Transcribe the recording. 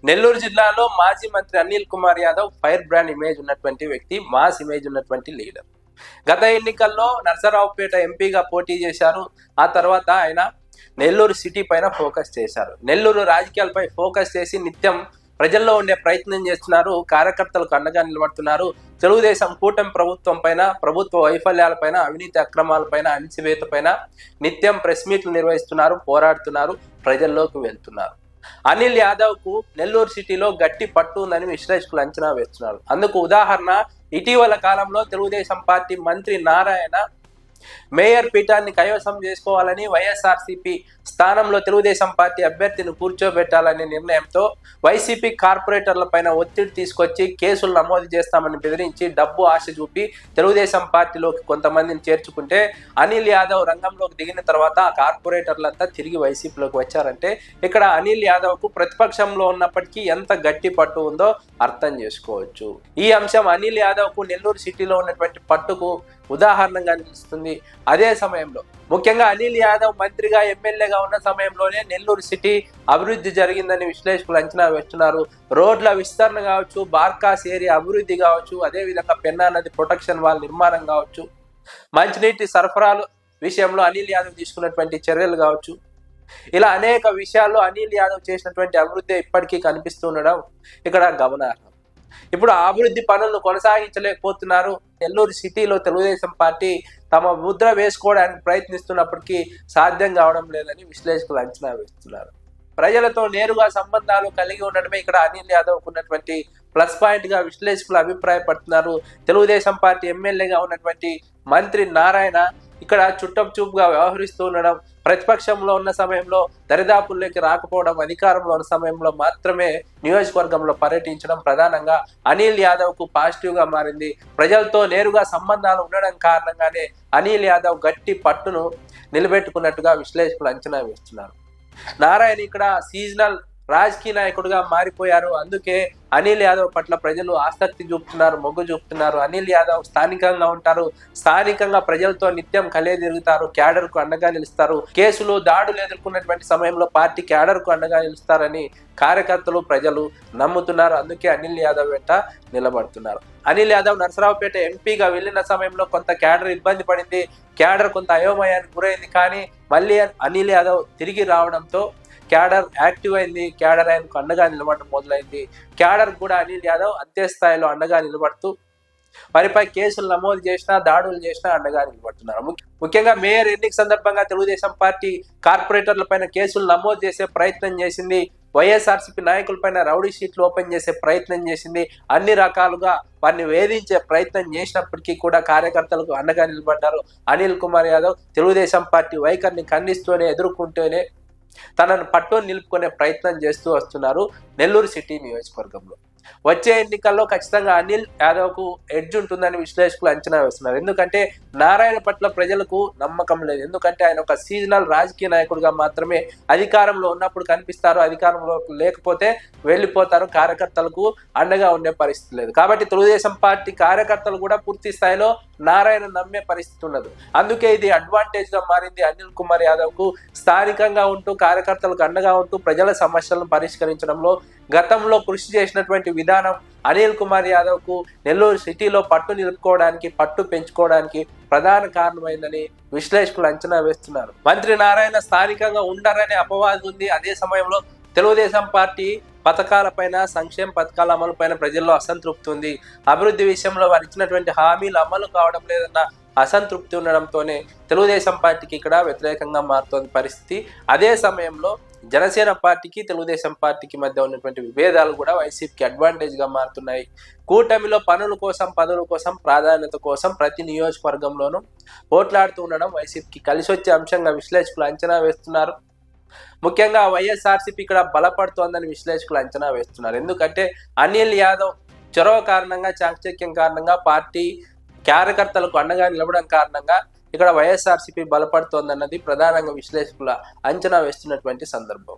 నెల్లూరు జిల్లాలో మాజీ మంత్రి Anil Kumar Yadav fire brand image ఉన్నటువంటి వ్యక్తి, మాస్ ఇమేజ్ ఉన్నటువంటి లీడర్. గత ఎన్నికల్లో నర్సరావుపేట ఎంపీగా పోటీ చేశారు. ఆ తర్వాత ఆయన నెల్లూరు సిటీ పైన ఫోకస్ చేశారు. నెల్లూరు రాజకీయాలపై ఫోకస్ చేసి నిత్యం ప్రజల్లో ఉండే ప్రయత్నం చేస్తున్నారు. కార్యకర్తలకు అండగా నిలబడుతున్నారు. తెలుగుదేశం కూటమి ప్రభుత్వం పైన, ప్రభుత్వ వైఫల్యాలపైన, అవినీతి అక్రమాలపైన, అణిచివేత పైన నిత్యం ప్రెస్ మీట్లు నిర్వహిస్తున్నారు, పోరాడుతున్నారు, ప్రజల్లోకి వెళ్తున్నారు. అనిల్ యాదవ్ కు నెల్లూరు సిటీలో గట్టి పట్టు ఉందని విశ్లేషకులు అంచనా వేస్తున్నారు. అందుకు ఉదాహరణ, ఇటీవల కాలంలో తెలుగుదేశం పార్టీ మంత్రి నారాయణ మేయర్ పీఠాన్ని కైవసం చేసుకోవాలని వైఎస్ఆర్సీపీ స్థానంలో తెలుగుదేశం పార్టీ అభ్యర్థిని కూర్చోబెట్టాలనే నిర్ణయంతో వైసీపీ కార్పొరేటర్ల పైన ఒత్తిడి తీసుకొచ్చి కేసులు నమోదు చేస్తామని బెదిరించి డబ్బు ఆశ చూపి తెలుగుదేశం పార్టీలోకి కొంతమందిని చేర్చుకుంటే, అనిల్ యాదవ్ రంగంలోకి దిగిన తర్వాత ఆ కార్పొరేటర్లంతా తిరిగి వైసీపీలోకి వచ్చారంటే ఇక్కడ అనిల్ యాదవ్ కు ప్రతిపక్షంలో ఉన్నప్పటికీ ఎంత గట్టి పట్టు ఉందో అర్థం చేసుకోవచ్చు. ఈ అంశం అనిల్ యాదవ్ కు నెల్లూరు సిటీలో ఉన్నటువంటి పట్టుకు ఉదాహరణగా నిలుస్తుంది. అదే సమయంలో ముఖ్యంగా అనిల్ యాదవ్ మంత్రిగా, ఎమ్మెల్యేగా ఉన్న సమయంలోనే నెల్లూరు సిటీ అభివృద్ధి జరిగిందని విశ్లేషకులు అంచనా వేస్తున్నారు. రోడ్ల విస్తరణ కావచ్చు, బార్కాస్ ఏరియా అభివృద్ధి కావచ్చు, అదేవిధంగా పెన్నా నది ప్రొటెక్షన్ వాల్ నిర్మాణం కావచ్చు, మంచినీటి సరఫరాలు విషయంలో అనిల్ యాదవ్ తీసుకున్నటువంటి చర్యలు కావచ్చు, ఇలా అనేక విషయాల్లో అనిల్ యాదవ్ చేసినటువంటి అభివృద్ధి ఇప్పటికీ కనిపిస్తుండడం ఇక్కడ గమనార్హం. ఇప్పుడు అభివృద్ధి పనులను కొనసాగించలేకపోతున్నారు. నెల్లూరు సిటీలో తెలుగుదేశం పార్టీ తమ ముద్ర వేసుకోవడానికి ప్రయత్నిస్తున్నప్పటికీ సాధ్యం కావడం లేదని విశ్లేషకులు అంచనా వేస్తున్నారు. ప్రజలతో నేరుగా సంబంధాలు కలిగి ఉండడమే ఇక్కడ అనిల్ యాదవ్ ఉన్నటువంటి ప్లస్ పాయింట్ గా విశ్లేషకులు అభిప్రాయపడుతున్నారు. తెలుగుదేశం పార్టీ ఎమ్మెల్యేగా ఉన్నటువంటి మంత్రి నారాయణ ఇక్కడ చుట్టం చూపుగా వ్యవహరిస్తూ ఉండడం, ప్రతిపక్షంలో ఉన్న సమయంలో దరిదాపుల్లోకి రాకపోవడం, అధికారంలో ఉన్న సమయంలో మాత్రమే నియోజకవర్గంలో పర్యటించడం ప్రధానంగా అనిల్ యాదవ్ కు పాజిటివ్ గా మారింది. ప్రజలతో నేరుగా సంబంధాలు ఉండడం కారణంగానే అనిల్ యాదవ్ గట్టి పట్టును నిలబెట్టుకున్నట్టుగా విశ్లేషకులు అంచనా వేస్తున్నారు. నారాయణ ఇక్కడ సీజనల్ రాజకీయ నాయకుడిగా మారిపోయారు. అందుకే అనిల్ యాదవ్ పట్ల ప్రజలు ఆసక్తి చూపుతున్నారు, మొగ్గు చూపుతున్నారు. అనిల్ యాదవ్ స్థానికంగా ఉంటారు, స్థానికంగా ప్రజలతో నిత్యం కలియ తిరుగుతారు, క్యాడర్ కు అండగా నిలుస్తారు. కేసులు, దాడులు ఎదుర్కొన్నటువంటి సమయంలో పార్టీ క్యాడర్ కు అండగా నిలుస్తారని కార్యకర్తలు, ప్రజలు నమ్ముతున్నారు. అందుకే అనిల్ యాదవ్ వెంట నిలబడుతున్నారు. అనిల్ యాదవ్ నర్సరావుపేట ఎంపీగా వెళ్ళిన సమయంలో కొంత క్యాడర్ ఇబ్బంది పడింది, క్యాడర్ కొంత అయోమయానికి గురైంది. కానీ మళ్ళీ అనిల్ యాదవ్ తిరిగి రావడంతో క్యాడర్ యాక్టివ్ అయింది, క్యాడర్ ఆయనకు అండగా నిలబడడం మొదలైంది. క్యాడర్ కూడా అనిల్ యాదవ్ అంతే స్థాయిలో అండగా నిలబడుతూ వారిపై కేసులు నమోదు చేసినా, దాడులు చేసినా అండగా నిలబడుతున్నారు. ముఖ్యంగా మేయర్ ఎన్నిక సందర్భంగా తెలుగుదేశం పార్టీ కార్పొరేటర్ల పైన కేసులు నమోదు చేసే ప్రయత్నం చేసింది. వైఎస్ఆర్సీపీ నాయకులపైన రౌడీ షీట్లు ఓపెన్ చేసే ప్రయత్నం చేసింది. అన్ని రకాలుగా వారిని వేధించే ప్రయత్నం చేసినప్పటికీ కూడా కార్యకర్తలకు అండగా నిలబడ్డారు. అనిల్ కుమార్ యాదవ్ తెలుగుదేశం పార్టీ వైఖరిని ఖండిస్తూనే, ఎదుర్కొంటూనే తనను పట్టును నిలుపుకునే ప్రయత్నం చేస్తూ వస్తున్నారు నెల్లూరు సిటీ నియోజకవర్గంలో. వచ్చే ఎన్నికల్లో ఖచ్చితంగా అనిల్ యాదవ్ కు ఎడ్జ్ ఉంటుందని విశ్లేషకులు అంచనా వేస్తున్నారు. ఎందుకంటే నారాయణ పట్ల ప్రజలకు నమ్మకం లేదు. ఎందుకంటే ఆయన ఒక సీజనల్ రాజకీయ నాయకుడిగా మాత్రమే అధికారంలో ఉన్నప్పుడు కనిపిస్తారు, అధికారంలో లేకపోతే వెళ్ళిపోతారు. కార్యకర్తలకు అండగా ఉండే పరిస్థితి లేదు. కాబట్టి తెలుగుదేశం పార్టీ కార్యకర్తలు కూడా పూర్తి స్థాయిలో నారాయణ నమ్మే పరిస్థితి ఉండదు. అందుకే ఇది అడ్వాంటేజ్ గా మారింది అనిల్ కుమార్ యాదవ్ కు. స్థానికంగా ఉంటూ కార్యకర్తలకు అండగా ఉంటూ ప్రజల సమస్యలను పరిష్కరించడంలో గతంలో కృషి చేసినటువంటి విధానం అనిల్ కుమార్ యాదవ్ కు నెల్లూరు సిటీలో పట్టు నిలుపుకోవడానికి, పట్టు పెంచుకోవడానికి ప్రధాన కారణమైందని విశ్లేషకులు అంచనా వేస్తున్నారు. మంత్రి నారాయణ స్థానికంగా ఉండరనే అపవాదం ఉంది. అదే సమయంలో తెలుగుదేశం పార్టీ పథకాలపైన, సంక్షేమ పథకాల అమలుపైన ప్రజల్లో అసంతృప్తి ఉంది. అభివృద్ధి విషయంలో వారు ఇచ్చినటువంటి హామీలు అమలు కావడం లేదన్న అసంతృప్తి ఉండడంతోనే తెలుగుదేశం పార్టీకి ఇక్కడ వ్యతిరేకంగా మారుతోంది పరిస్థితి. అదే సమయంలో జనసేన పార్టీకి, తెలుగుదేశం పార్టీకి మధ్య ఉన్నటువంటి విభేదాలు కూడా వైసీపీకి అడ్వాంటేజ్ గా మారుతున్నాయి. కూటమిలో పనుల కోసం, పదవుల కోసం, ప్రాధాన్యత కోసం ప్రతి నియోజకవర్గంలోనూ పోట్లాడుతూ ఉండడం వైసీపీకి కలిసి వచ్చే అంశంగా విశ్లేషకులు అంచనా వేస్తున్నారు. ముఖ్యంగా వైఎస్ఆర్సీపీ ఇక్కడ బలపడుతోందని విశ్లేషకులు అంచనా వేస్తున్నారు. ఎందుకంటే అనిల్ యాదవ్ చొరవ కారణంగా, చాకచక్యం కారణంగా, పార్టీ కార్యకర్తలకు అండగా నిలవడం కారణంగా ఇక్కడ వైఎస్ఆర్సీపీ బలపడుతోందన్నది ప్రధానంగా విశ్లేషకుల అంచనా వేస్తున్నటువంటి సందర్భం.